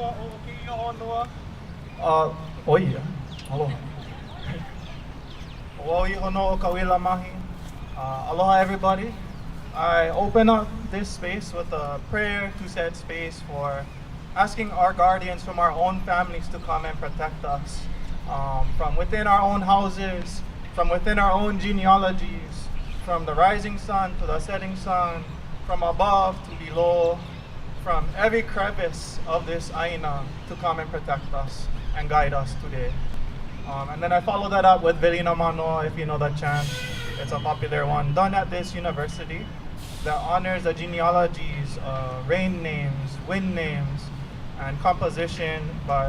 Mānoa o ki honua. Oi, aloha. Oi hono o kawila mahi. Aloha everybody. I open up this space with a prayer to set space for asking our guardians from our own families to come and protect us from within our own houses, from within our own genealogies, from the rising sun to the setting sun, from above to below, from every crevice of this aina to come and protect us and guide us today. And then I follow that up with Velina Mānoa, if you know that chant. It's a popular one done at this university that honors the genealogies, rain names, wind names, and composition by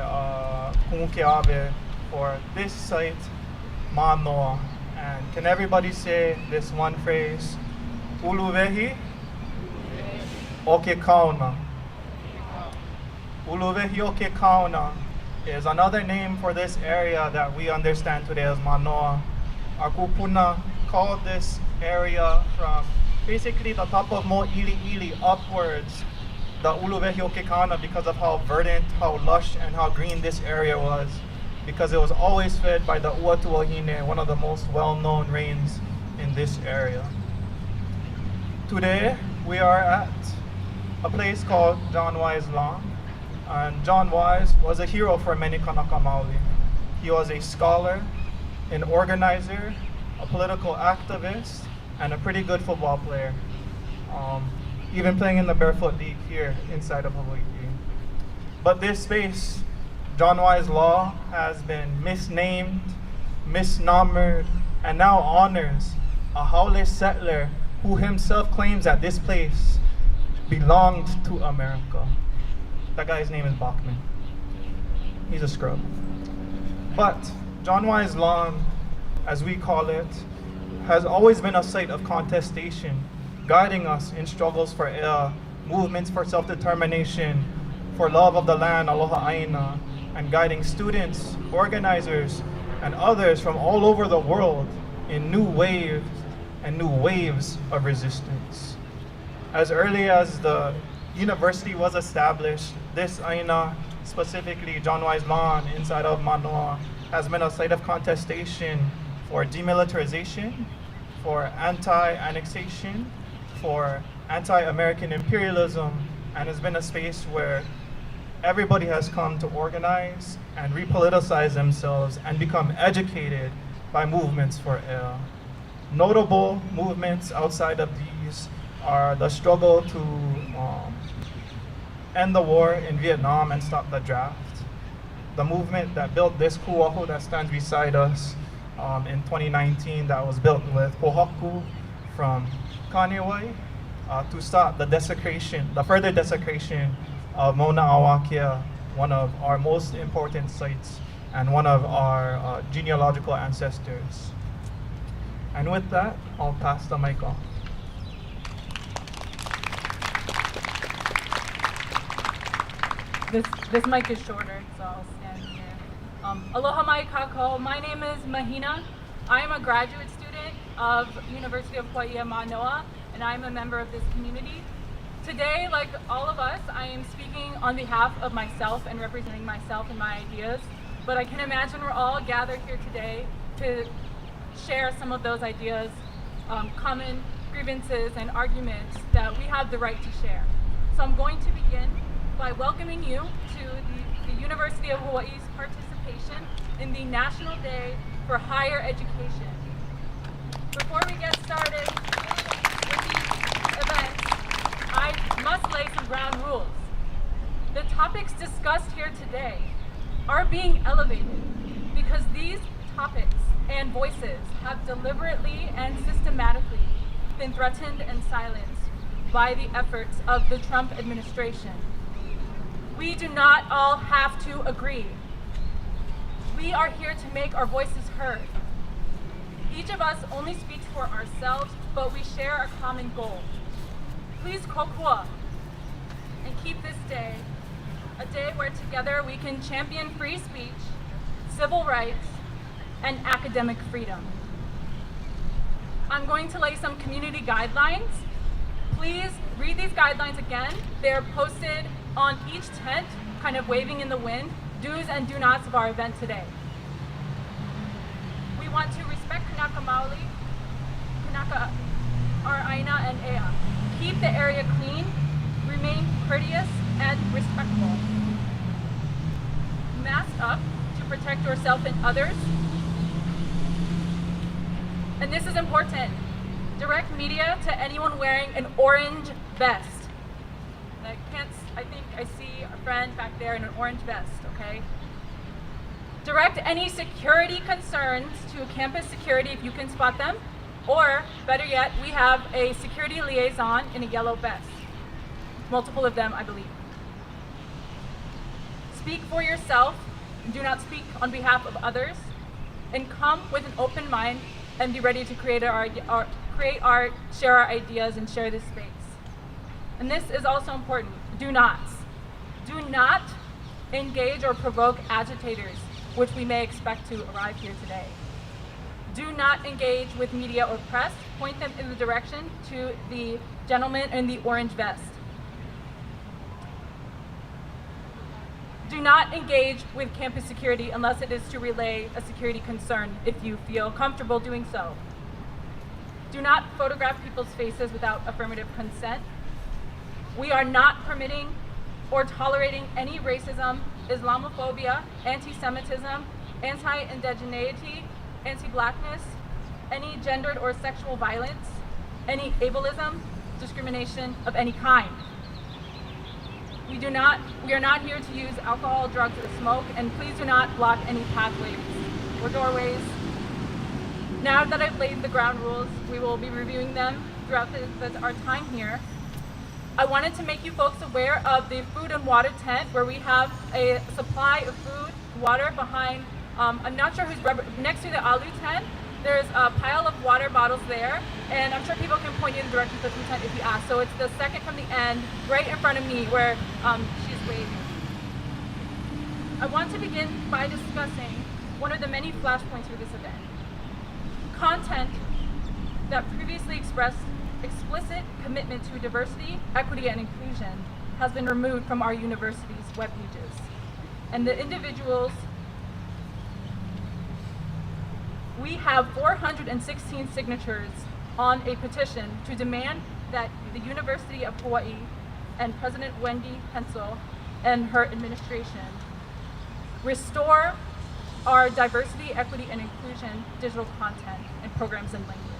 Kumukeawe for this site, Mānoa. And can everybody say this one phrase? Uluwehi oke kauna. Uluwehi oke kauna is another name for this area that we understand today as Mānoa. Our kupuna called this area from basically the top of Mo'ili'ili upwards, the Uluwehi oke kauna, because of how verdant, how lush, and how green this area was, because it was always fed by the Uatuahine, one of the most well-known rains in this area. Today, we are at a place called John Wise Lawn, and John Wise was a hero for many Kanaka Maoli. He was a scholar, an organizer, a political activist, and a pretty good football player, even playing in the Barefoot League here inside of Hawaii. But this space, John Wise Law, has been misnamed, misnomered, and now honors a Haole settler who himself claims that this place belonged to America. That guy's name is Bachman. He's a scrub. But John Wise Lawn, as we call it, has always been a site of contestation, guiding us in struggles for air, movements for self-determination, for love of the land, aloha aina, and guiding students, organizers, and others from all over the world in new waves and new waves of resistance. As early as the university was established, this aina, specifically John Wise Lawn inside of Mānoa, has been a site of contestation for demilitarization, for anti-annexation, for anti-American imperialism, and has been a space where everybody has come to organize and repoliticize themselves and become educated by movements for air. Notable movements outside of these are the struggle to end the war in Vietnam and stop the draft, the movement that built this kuahu that stands beside us in 2019 that was built with pohaku from Kaneohe to stop the desecration, the further desecration of Mauna Awakia, one of our most important sites and one of our genealogical ancestors. And with that, I'll pass the mic off. This mic is shorter, so I'll stand here. Aloha mai kako. My name is Mahina. I am a graduate student of University of Hawaii Mānoa, and I'm a member of this community. Today, like all of us, I am speaking on behalf of myself and representing myself and my ideas, but I can imagine we're all gathered here today to share some of those ideas, common grievances and arguments that we have the right to share. So I'm going to begin by welcoming you to the University of Hawaii's participation in the National Day for Higher Education. Before we get started with these events, I must lay some ground rules. The topics discussed here today are being elevated because these topics and voices have deliberately and systematically been threatened and silenced by the efforts of the Trump administration. We do not all have to agree. We are here to make our voices heard. Each of us only speaks for ourselves, but we share a common goal. Please kokua and keep this day a day where together we can champion free speech, civil rights, and academic freedom. I'm going to lay some community guidelines. Please read these guidelines again. They're posted on each tent kind of waving in the wind, do's and do nots of our event today. We want to respect Kanaka Maoli, Kanaka Araina, and Ea. Keep the area clean, remain courteous and respectful. Mask up to protect yourself and others. And this is important. Direct media to anyone wearing an orange vest. I think I see a friend back there in an orange vest, okay? Direct any security concerns to campus security if you can spot them, or better yet, we have a security liaison in a yellow vest. Multiple of them, I believe. Speak for yourself, do not speak on behalf of others, and come with an open mind and be ready to create art, share our ideas, and share this space. And this is also important. Do not engage or provoke agitators, which we may expect to arrive here today. Do not engage with media or press. Point them in the direction to the gentleman in the orange vest. Do not engage with campus security unless it is to relay a security concern if you feel comfortable doing so. Do not photograph people's faces without affirmative consent. We are not permitting or tolerating any racism, Islamophobia, anti-Semitism, anti-indigeneity, anti-blackness, any gendered or sexual violence, any ableism, discrimination of any kind. We are not here to use alcohol, drugs, or smoke, and please do not block any pathways or doorways. Now that I've laid the ground rules, we will be reviewing them throughout our time here. I wanted to make you folks aware of the food and water tent where we have a supply of food, water behind, I'm not sure who's next to the alu tent. There's a pile of water bottles there, and I'm sure people can point you in the direction of the food tent if you ask. So it's the second from the end, right in front of me where she's waving. I want to begin by discussing one of the many flashpoints for this event. Content that previously expressed explicit commitment to diversity, equity, and inclusion has been removed from our university's web pages. And the individuals, we have 416 signatures on a petition to demand that the University of Hawaii and President Wendy Hensel and her administration restore our diversity, equity, and inclusion digital content and programs and language.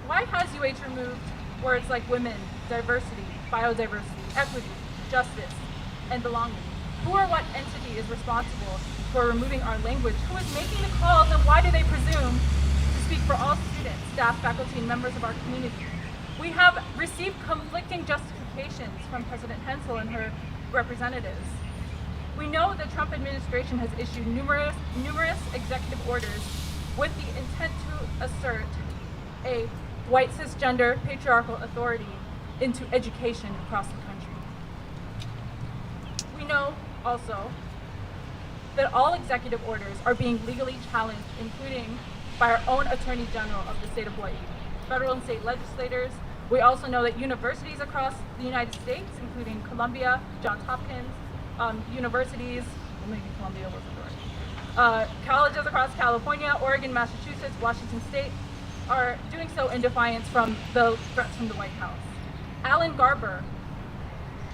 Why has UH removed words like women, diversity, biodiversity, equity, justice, and belonging? Who or what entity is responsible for removing our language? Who is making the calls, and why do they presume to speak for all students, staff, faculty, and members of our community? We have received conflicting justifications from President Hensel and her representatives. We know the Trump administration has issued numerous executive orders with the intent to assert a white cisgender patriarchal authority into education across the country. We know also that all executive orders are being legally challenged, including by our own Attorney General of the state of Hawaii, federal and state legislators. We also know that universities across the United States, including Columbia, Johns Hopkins, universities, well, maybe Columbia wasn't right, colleges across California, Oregon, Massachusetts, Washington State, are doing so in defiance from the threats from the White House. Alan Garber,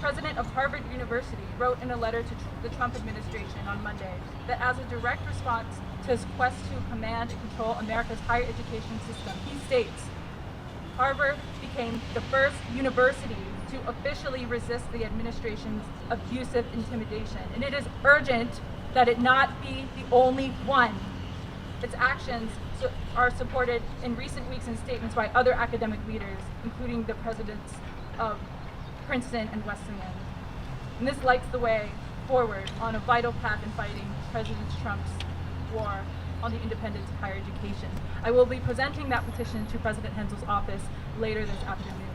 president of Harvard University, wrote in a letter to the Trump administration on Monday that as a direct response to his quest to command and control America's higher education system, he states, Harvard became the first university to officially resist the administration's abusive intimidation, and it is urgent that it not be the only one. Its actions are supported in recent weeks in statements by other academic leaders, including the presidents of Princeton and Wesleyan. And this lights the way forward on a vital path in fighting President Trump's war on the independence of higher education. I will be presenting that petition to President Hensel's office later this afternoon.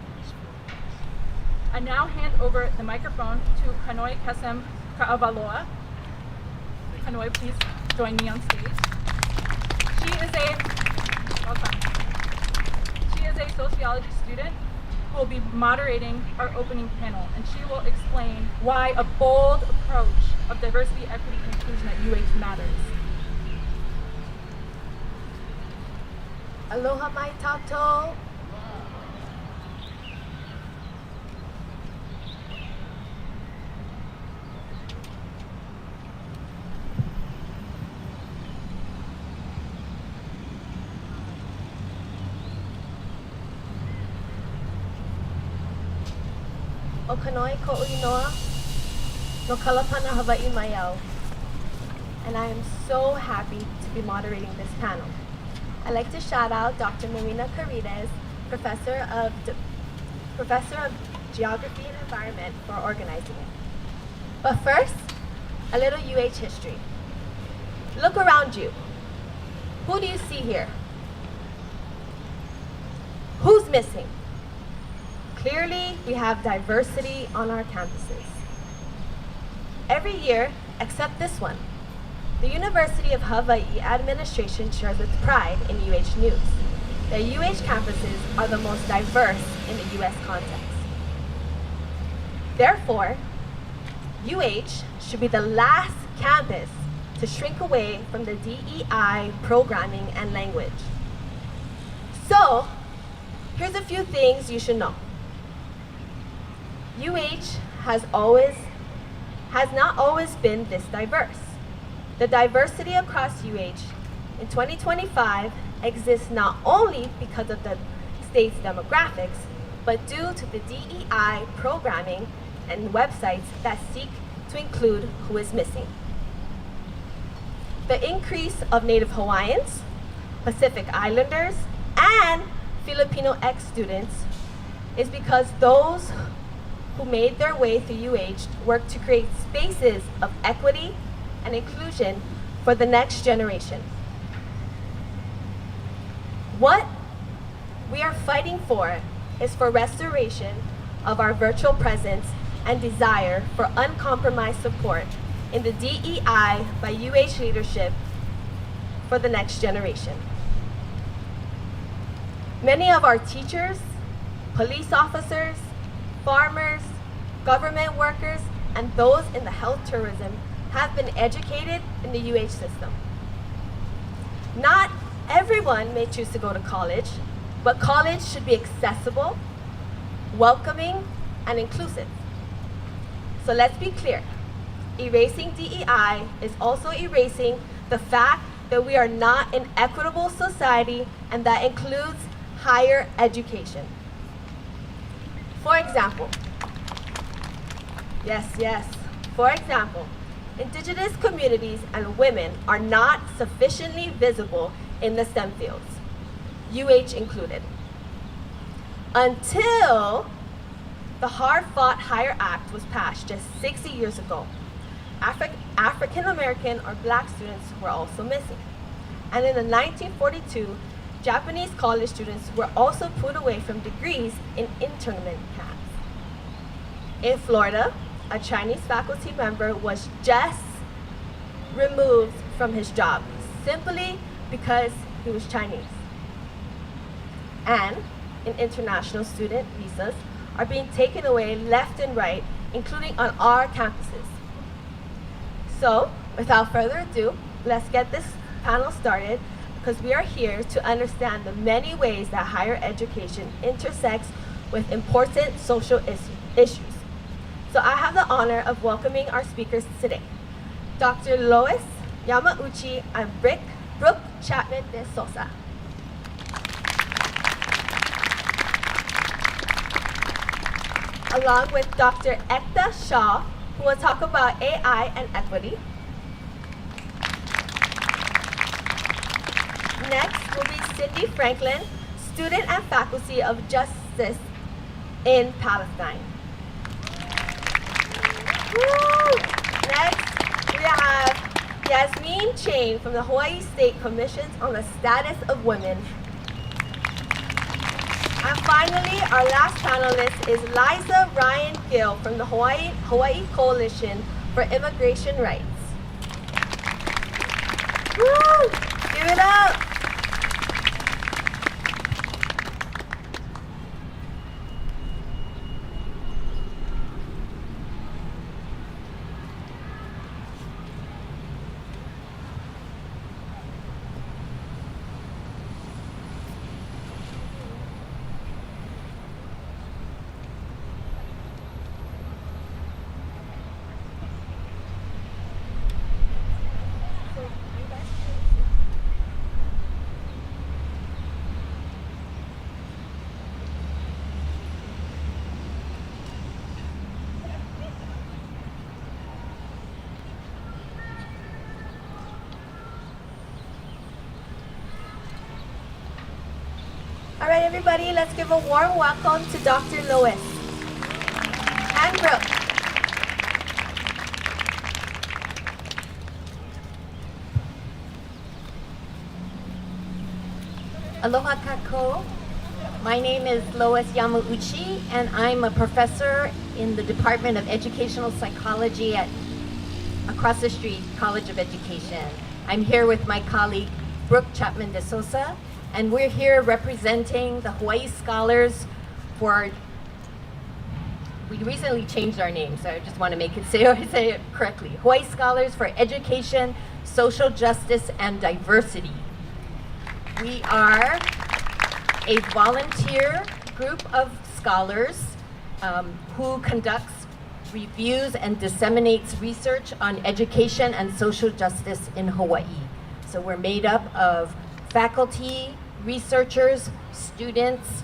I now hand over the microphone to Kanoi Kesem Ka'avaloa. Kanoi, please join me on stage. She is a sociology student who will be moderating our opening panel, and she will explain why a bold approach of diversity, equity, and inclusion at UH matters. Aloha mai tatou. O kanoi ko uinoa, no kalapana Hawaii mai au. And I am so happy to be moderating this panel. I'd like to shout out Dr. Marina Carides, Professor of Geography and Environment, for organizing it. But first, a little UH history. Look around you. Who do you see here? Who's missing? Clearly, we have diversity on our campuses. Every year, except this one, the University of Hawaii administration shares with pride in UH News that UH campuses are the most diverse in the US context. Therefore, UH should be the last campus to shrink away from the DEI programming and language. So, here's a few things you should know. UH has not always been this diverse. The diversity across UH in 2025 exists not only because of the state's demographics, but due to the DEI programming and websites that seek to include who is missing. The increase of Native Hawaiians, Pacific Islanders, and Filipino X students is because those who made their way through UH work to create spaces of equity and inclusion for the next generation. What we are fighting for is for restoration of our virtual presence and desire for uncompromised support in the DEI by UH leadership for the next generation. Many of our teachers, police officers, farmers, government workers, and those in the health tourism have been educated in the UH system. Not everyone may choose to go to college, but college should be accessible, welcoming, and inclusive. So let's be clear. Erasing DEI is also erasing the fact that we are not an equitable society, and that includes higher education. For example, for example, Indigenous communities and women are not sufficiently visible in the STEM fields, UH included, until the hard-fought HIRE Act was passed just 60 years ago. African American or Black students were also missing. And in 1942, Japanese college students were also put away from degrees in internment camps. In Florida, a Chinese faculty member was just removed from his job simply because he was Chinese. And international student visas are being taken away left and right, including on our campuses. So, without further ado, let's get this panel started, because we are here to understand the many ways that higher education intersects with important social issues. So I have the honor of welcoming our speakers today, Dr. Lois Yamauchi and Brooke Chapman de Sosa. Along with Dr. Ekta Shah, who will talk about AI and equity. Next will be Cindy Franklin, student and faculty of Justice in Palestine. Woo! Next, we have Yasmin Chain from the Hawaii State Commission on the Status of Women. And finally, our last panelist is Liza Ryan Gill from the Hawaii Coalition for Immigration Rights. Woo! Give it up! right, everybody, let's give a warm welcome to Dr. Lois and Brooke. Aloha kako. My name is Lois Yamauchi, and I'm a professor in the Department of Educational Psychology at across the street College of Education. I'm here with my colleague Brooke Chapman de Sosa, and we're here representing the Hawaii Scholars for, we recently changed our name, so I just want to make it say it correctly. Hawaii Scholars for Education, Social Justice, and Diversity. We are a volunteer group of scholars who conducts reviews and disseminates research on education and social justice in Hawaii. So we're made up of faculty, researchers, students.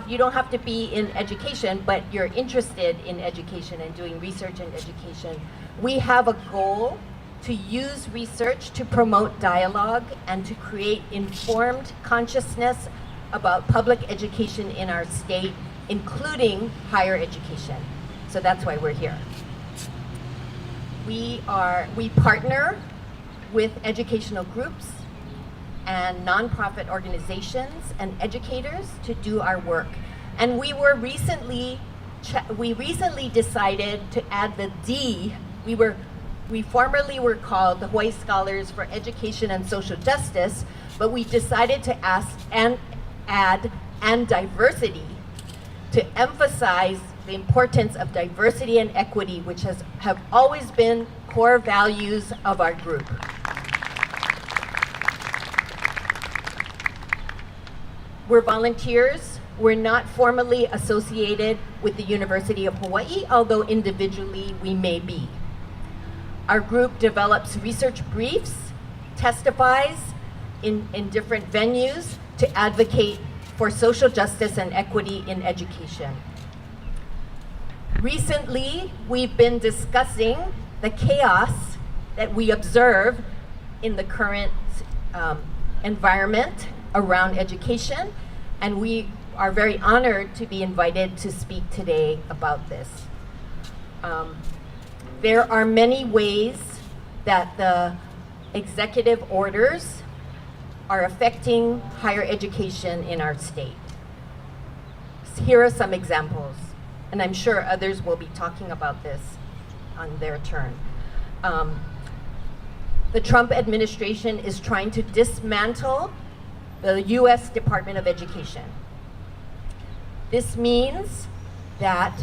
You don't have to be in education, but you're interested in education and doing research in education. We have a goal to use research to promote dialogue and to create informed consciousness about public education in our state, including higher education. So that's why we're here. We partner with educational groups and nonprofit organizations and educators to do our work. And we recently decided to add the D. We formerly were called the Hawaii Scholars for Education and Social Justice, but we decided to add diversity to emphasize the importance of diversity and equity, which have always been core values of our group. We're volunteers. We're not formally associated with the University of Hawaii, although individually we may be. Our group develops research briefs, testifies in different venues to advocate for social justice and equity in education. Recently, we've been discussing the chaos that we observe in the current environment around education, and we are very honored to be invited to speak today about this. There are many ways that the executive orders are affecting higher education in our state. Here are some examples, and I'm sure others will be talking about this on their turn. The Trump administration is trying to dismantle the US Department of Education. This means that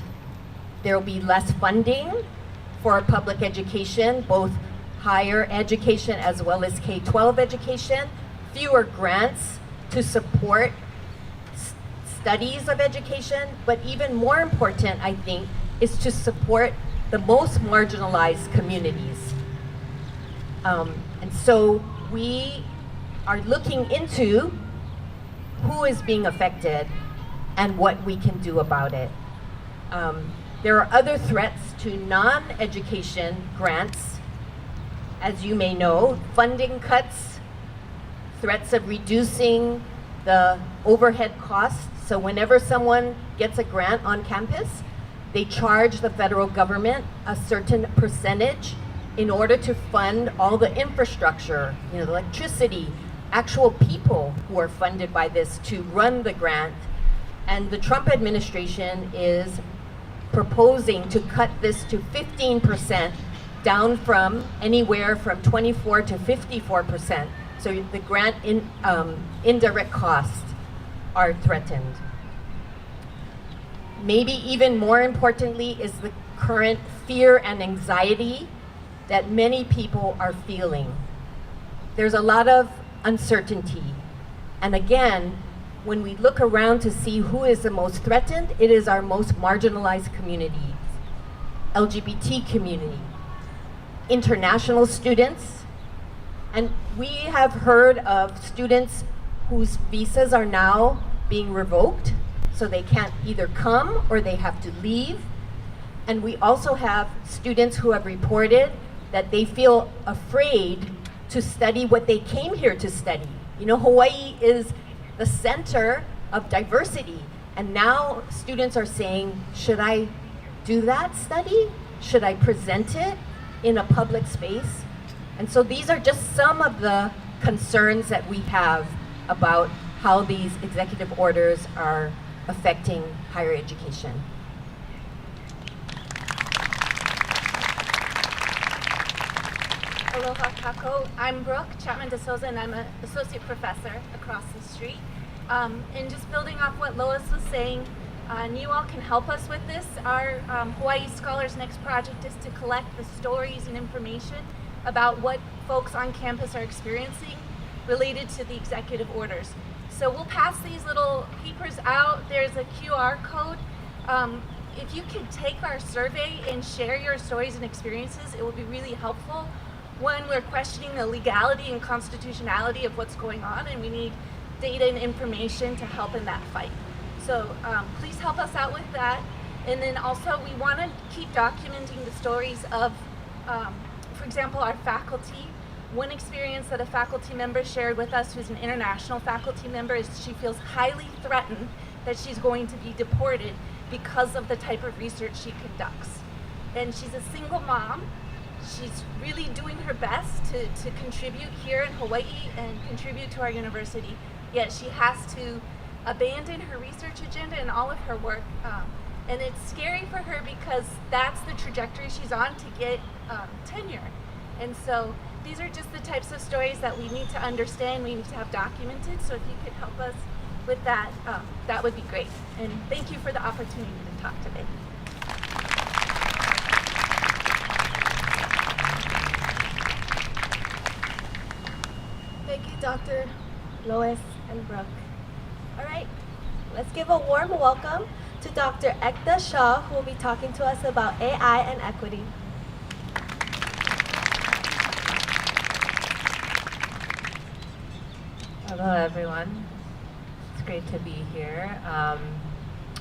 there will be less funding for public education, both higher education as well as K-12 education, fewer grants to support studies of education, but even more important, I think, is to support the most marginalized communities. And so we are looking into who is being affected and what we can do about it. There are other threats to non-education grants, as you may know, funding cuts, threats of reducing the overhead costs. So whenever someone gets a grant on campus, they charge the federal government a certain percentage in order to fund all the infrastructure, the electricity, actual people who are funded by this to run the grant. And the Trump administration is proposing to cut this to 15%, down from anywhere from 24 to 54%. So the grant indirect costs are threatened. Maybe even more importantly is the current fear and anxiety that many people are feeling. There's a lot of uncertainty. And again, when we look around to see who is the most threatened, it is our most marginalized communities, LGBT community, international students, and we have heard of students whose visas are now being revoked, so they can't either come or they have to leave. And we also have students who have reported that they feel afraid to study what they came here to study. Hawaii is the center of diversity. And now students are saying, should I do that study? Should I present it in a public space? And so these are just some of the concerns that we have about how these executive orders are affecting higher education. Aloha kako. I'm Brooke Chapman de Souza, and I'm an associate professor across the street. And just building off what Lois was saying, and you all can help us with this. Our Hawaii Scholars Next project is to collect the stories and information about what folks on campus are experiencing related to the executive orders. So we'll pass these little papers out. There's a QR code. If you could take our survey and share your stories and experiences, it would be really helpful when we're questioning the legality and constitutionality of what's going on, and we need data and information to help in that fight. So please help us out with that. And then also we want to keep documenting the stories of, for example, our faculty. One experience that a faculty member shared with us, who's an international faculty member, is she feels highly threatened that she's going to be deported because of the type of research she conducts. And she's a single mom. She's really doing her best to contribute here in Hawaii and contribute to our university, yet she has to abandon her research agenda and all of her work. And it's scary for her because that's the trajectory she's on to get tenure. And so these are just the types of stories that we need to understand, we need to have documented. So if you could help us with that, that would be great. And thank you for the opportunity to talk today. Thank you, Dr. Lois and Brooke. All right, let's give a warm welcome to Dr. Ekta Shah, who will be talking to us about AI and equity. Hello, everyone. It's great to be here. I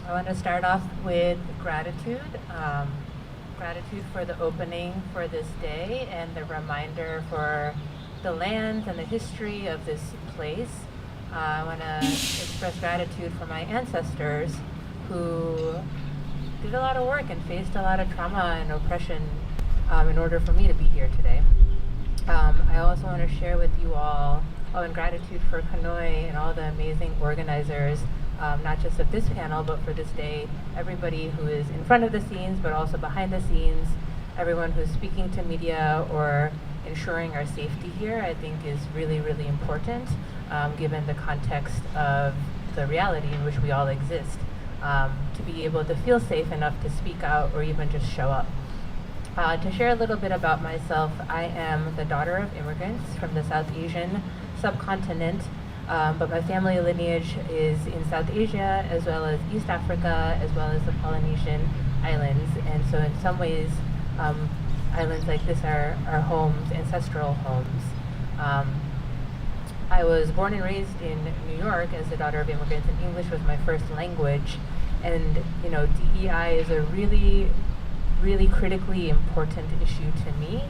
want to start off with gratitude. Gratitude for the opening for this day and the reminder for the land and the history of this place. I want to express gratitude for my ancestors who did a lot of work and faced a lot of trauma and oppression in order for me to be here today. I also want to share with you all, and gratitude for Kanoi and all the amazing organizers, not just of this panel, but for this day, everybody who is in front of the scenes, but also behind the scenes, everyone who's speaking to media or ensuring our safety here, I think is really, really important, given the context of the reality in which we all exist, to be able to feel safe enough to speak out or even just show up. To share a little bit about myself, I am the daughter of immigrants from the South Asian subcontinent, but my family lineage is in South Asia, as well as East Africa, as well as the Polynesian islands. And so in some ways, islands like this are homes, ancestral homes. I was born and raised in New York as the daughter of immigrants, and English was my first language. And you know, DEI is a really, really critically important issue to me.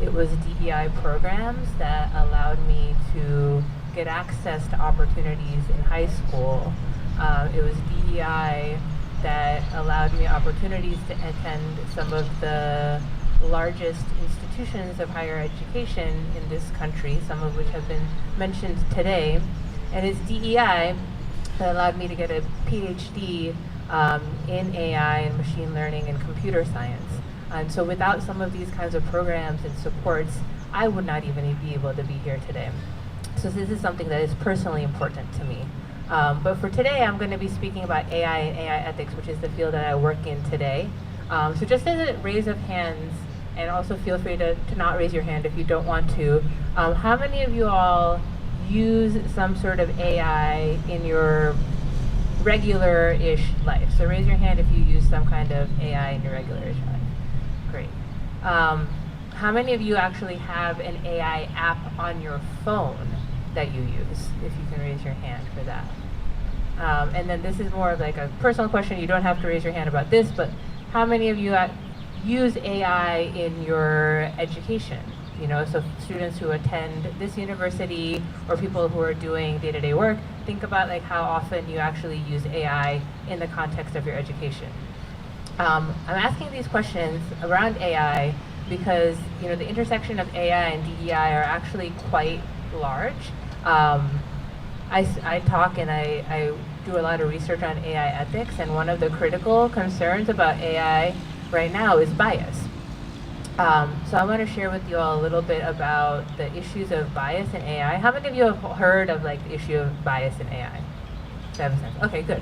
It was DEI programs that allowed me to get access to opportunities in high school. It was DEI that allowed me opportunities to attend some of the largest institutions of higher education in this country, some of which have been mentioned today. And it's DEI that allowed me to get a PhD in AI and machine learning and computer science. And so without some of these kinds of programs and supports, I would not even be able to be here today. So this is something that is personally important to me. But for today, I'm going to be speaking about AI and AI ethics, which is the field that I work in today. So just as a raise of hands, and also feel free to not raise your hand if you don't want to, how many of you all use some sort of AI in your regular-ish life? So raise your hand if you use some kind of AI in your regular-ish life. Great. How many of you actually have an AI app on your phone that you use? If you can raise your hand for that. And then this is more of like a personal question. You don't have to raise your hand about this, but how many of you use AI in your education? So students who attend this university or people who are doing day-to-day work, think about like how often you actually use AI in the context of your education. I'm asking these questions around AI because the intersection of AI and DEI are actually quite large. I talk and I do a lot of research on AI ethics, and one of the critical concerns about AI right now is bias. So I want to share with you all a little bit about the issues of bias in AI. How many of you have heard of like the issue of bias in AI? Does that have a sense? Okay, good.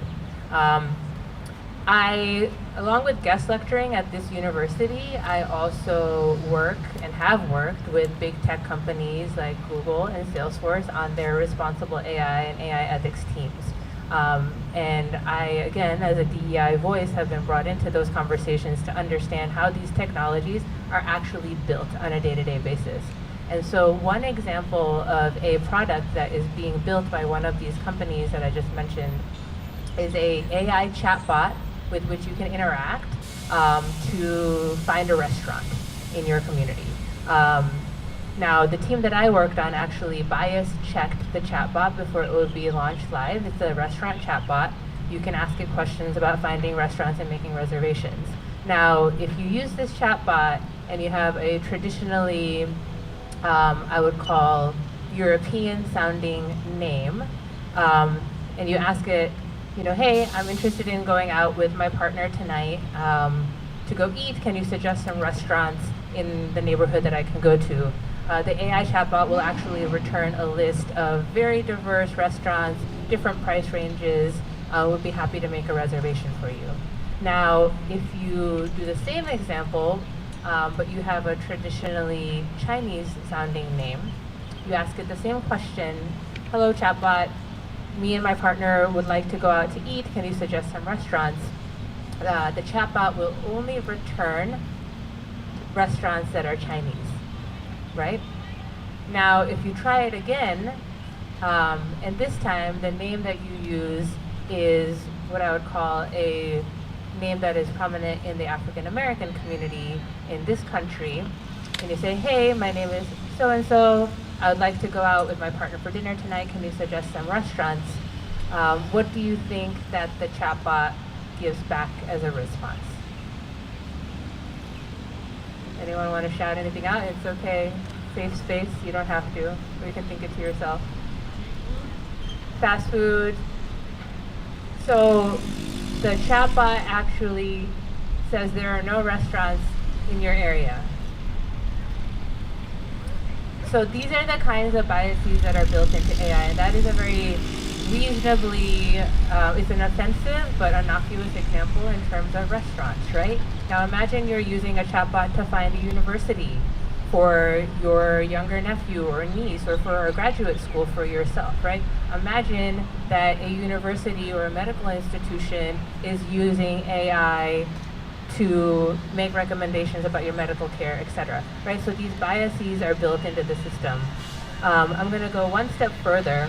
Along with guest lecturing at this university, I also work and have worked with big tech companies like Google and Salesforce on their responsible AI and AI ethics teams. And I, again, as a DEI voice, have been brought into those conversations to understand how these technologies are actually built on a day-to-day basis. And so one example of a product that is being built by one of these companies that I just mentioned is a AI chatbot with which you can interact to find a restaurant in your community. Now, the team that I worked on actually bias checked the chatbot before it would be launched live. It's a restaurant chatbot. You can ask it questions about finding restaurants and making reservations. Now, if you use this chatbot and you have a traditionally, I would call European-sounding name, and you ask it, hey, I'm interested in going out with my partner tonight to go eat. Can you suggest some restaurants in the neighborhood that I can go to? The AI chatbot will actually return a list of very diverse restaurants, different price ranges. Would be happy to make a reservation for you. Now, if you do the same example, but you have a traditionally Chinese-sounding name, you ask it the same question. Hello, chatbot. Me and my partner would like to go out to eat. Can you suggest some restaurants? The chatbot will only return restaurants that are Chinese, right? Now, if you try it again, and this time the name that you use is what I would call a name that is prominent in the African American community in this country, and you say, hey, my name is so-and-so, I would like to go out with my partner for dinner tonight, can you suggest some restaurants? What do you think that the chatbot gives back as a response? Anyone want to shout anything out? It's okay. Safe space, you don't have to. Or you can think it to yourself. Fast food. So the chatbot actually says there are no restaurants in your area. So these are the kinds of biases that are built into AI, and that is a very reasonably, it's an offensive but innocuous example in terms of restaurants, right? Now imagine you're using a chatbot to find a university for your younger nephew or niece, or for a graduate school for yourself, right? Imagine that a university or a medical institution is using AI to make recommendations about your medical care, etc. Right? So these biases are built into the system. I'm going to go one step further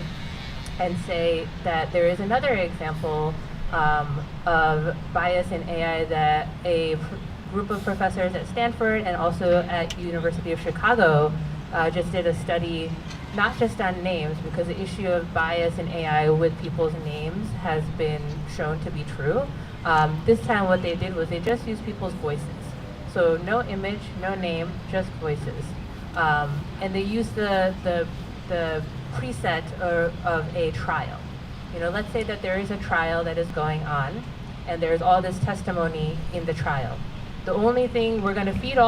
and say that there is another example of bias in AI that a group of professors at Stanford and also at University of Chicago just did a study, not just on names, because the issue of bias in AI with people's names has been shown to be true. This time what they did was they just used people's voices. So no image, no name, just voices. And they used the preset of a trial. Let's say that there is a trial that is going on and there's all this testimony in the trial. The only thing we're going to feed all